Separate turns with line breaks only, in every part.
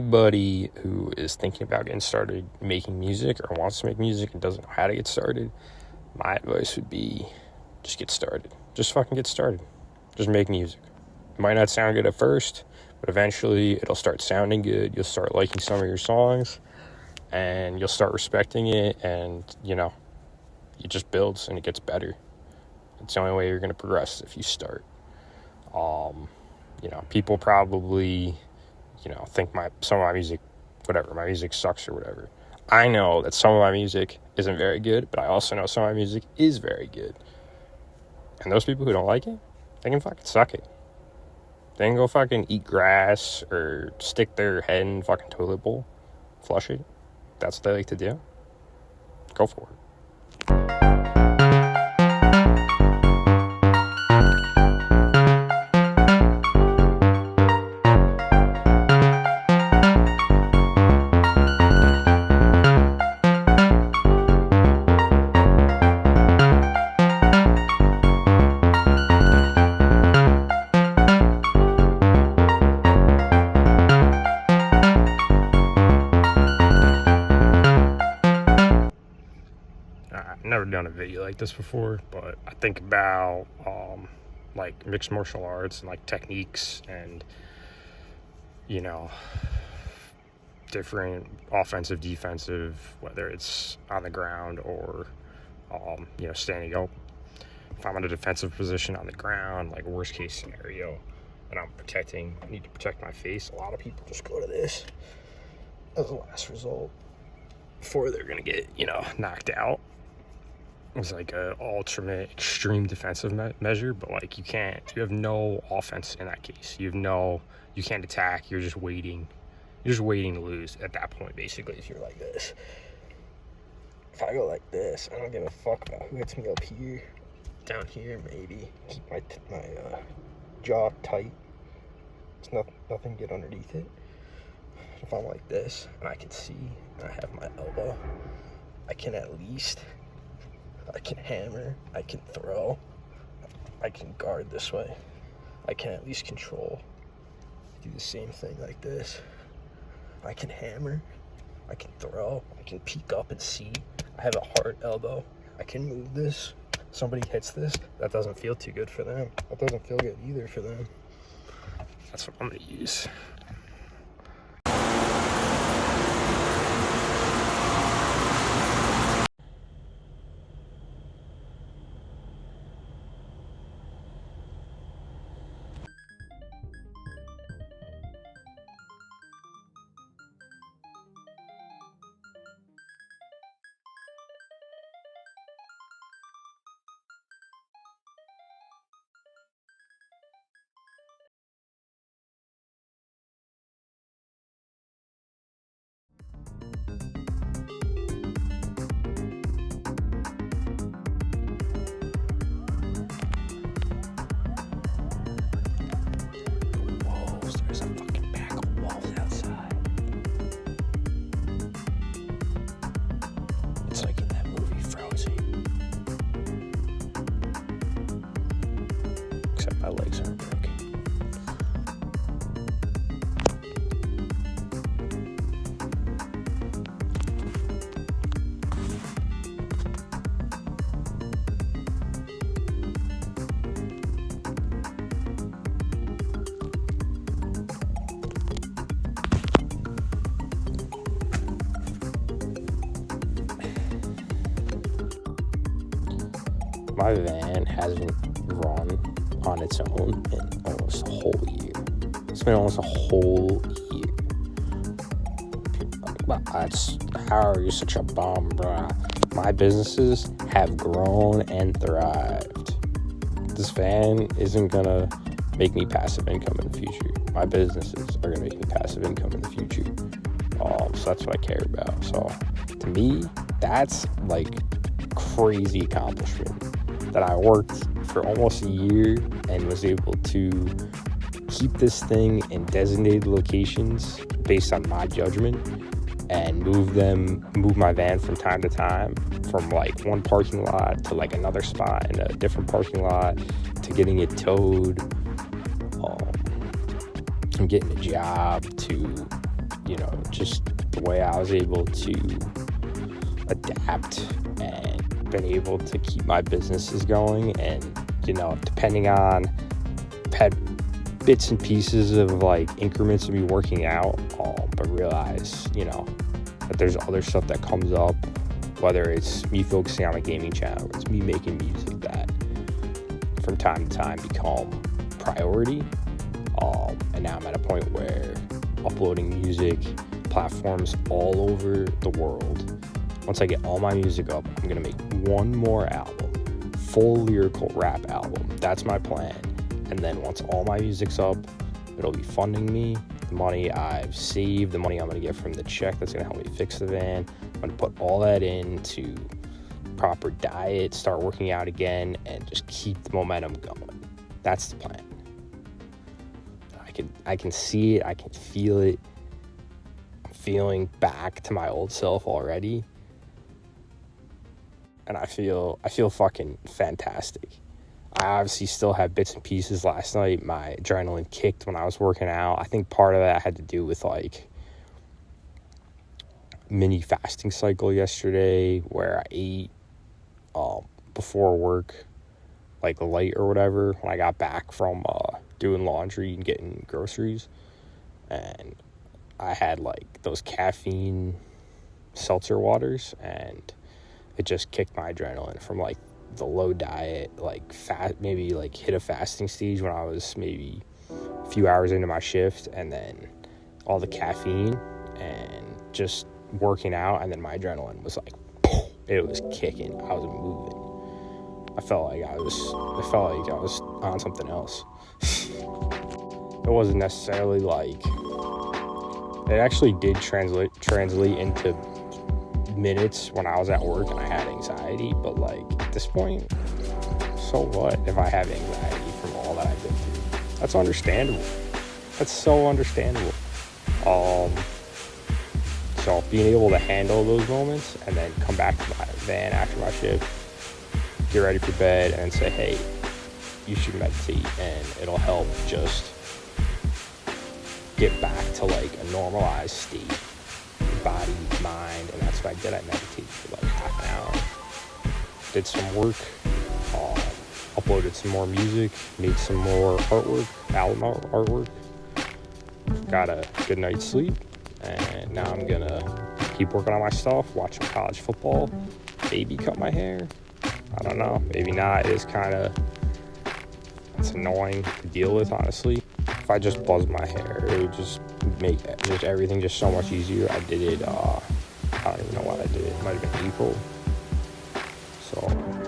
anybody who is thinking about getting started making music or wants to make music and doesn't know how to get started, my advice would be just get started. Just fucking get started. Just make music. It might not sound good at first, but eventually it'll start sounding good. You'll start liking some of your songs, and you'll start respecting it, and, it just builds and it gets better. It's the only way you're going to progress if you start. People probably, think some of my music, whatever, my music sucks or whatever. I know that some of my music isn't very good, but I also know some of my music is very good. And those people who don't like it, they can fucking suck it. They can go fucking eat grass or stick their head in fucking toilet bowl, flush it. That's what they like to do. Go for it. I've never done a video like this before, but I think about mixed martial arts and techniques and different offensive, defensive, whether it's on the ground or standing up. If I'm in a defensive position on the ground, worst case scenario, and I need to protect my face, a lot of people just go to this as a last result before they're gonna get knocked out. It's like an alternate extreme defensive measure, but you have no offense in that case. You can't attack. You're just waiting to lose at that point, basically, if you're like this. If I go like this, I don't give a fuck about who hits me up here, down here, maybe. Keep my jaw tight. There's nothing get underneath it. If I'm like this, and I can see, and I have my elbow, I can hammer, I can throw, I can guard this way, I can at least control, do the same thing like this. I can hammer, I can throw, I can peek up and see, I have a hard elbow, I can move this. Somebody hits this, that doesn't feel too good for them. That doesn't feel good either for them. That's what I'm gonna use. There's a fucking pack of wolves outside. It's like in that movie Frozen. Except my legs aren't broken. My van hasn't run on its own in almost a whole year. It's been almost a whole year. How are you such a bum, bruh? My businesses have grown and thrived. This van isn't gonna make me passive income in the future. My businesses are gonna make me passive income in the future. So that's what I care about. So to me, that's crazy accomplishment. That I worked for almost a year and was able to keep this thing in designated locations based on my judgment and move my van from time to time from one parking lot to another spot in a different parking lot to getting it towed, from getting a job to just the way I was able to adapt and been able to keep my businesses going. And, depending on, had bits and pieces of like increments of me working out, but realize, that there's other stuff that comes up, whether it's me focusing on my gaming channel, or it's me making music that from time to time become priority. And now I'm at a point where uploading music platforms all over the world. Once I get all my music up, I'm gonna make one more album, full lyrical rap album. That's my plan. And then once all my music's up, it'll be funding me. The money I've saved, the money I'm gonna get from the check that's gonna help me fix the van, I'm gonna put all that into proper diet, start working out again, and just keep the momentum going. That's the plan. I can see it, I can feel it. I'm feeling back to my old self already. And I feel fucking fantastic. I obviously still have bits and pieces. Last night, my adrenaline kicked when I was working out. I think part of that had to do with like mini fasting cycle yesterday where I ate before work, like light or whatever, when I got back from doing laundry and getting groceries. And I had like those caffeine seltzer waters, and it just kicked my adrenaline from like the low diet, like fat, maybe like hit a fasting stage when I was maybe a few hours into my shift, and then all the caffeine and just working out, and then my adrenaline was like, it was kicking. I was moving. I felt like I was on something else. It wasn't necessarily like, it actually did translate into minutes when I was at work and I had anxiety, but like at this point, so what if I have anxiety from all that I've been through? That's understandable. That's so understandable. So being able to handle those moments and then come back to my van after my shift, get ready for bed, and say, hey, you should meditate, and it'll help just get back to like a normalized state, body, mind. And that's what I did. I meditated for like half an hour, did some work, uploaded some more music, made some more album artwork, got a good night's sleep, and now I'm gonna keep working on my stuff, watching college football, maybe cut my hair. I don't know, maybe not. It's annoying to deal with, honestly. If I just buzzed my hair, it would just make just everything just so much easier. I did it, I don't even know when I did it. It might have been April. So,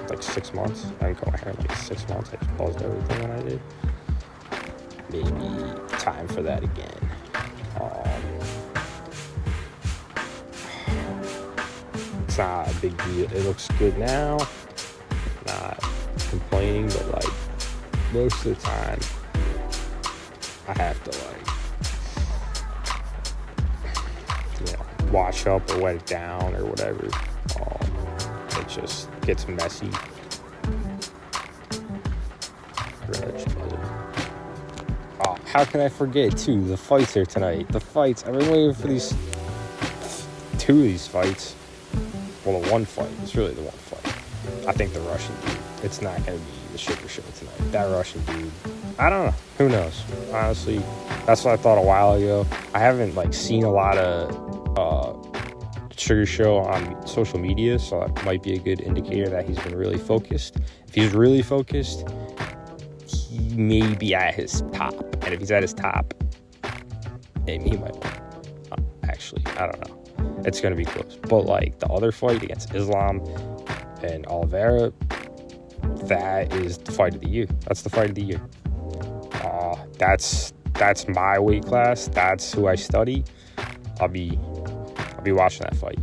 like 6 months. I didn't cut my hair in like 6 months. I just buzzed everything when I did. Maybe time for that again. It's not a big deal. It looks good now. Not complaining, but like most of the time I have to like wash up or wet it down or whatever. It just gets messy. How can I forget too? The fights are tonight. The fights. I've been waiting for two of these fights. Well, the one fight. It's really the one fight. I think the Russian dude. It's not going to be the Sugar Show tonight. That Russian dude. I don't know. Who knows? Honestly, that's what I thought a while ago. I haven't like seen a lot of Sugar Show on social media, so that might be a good indicator that he's been really focused. If he's really focused, he may be at his top. And if he's at his top, maybe he might win. Actually, I don't know. It's going to be close. But like the other fight against Islam and Oliveira, that is the fight of the year. That's the fight of the year. That's my weight class. That's who I study. I'll be watching that fight.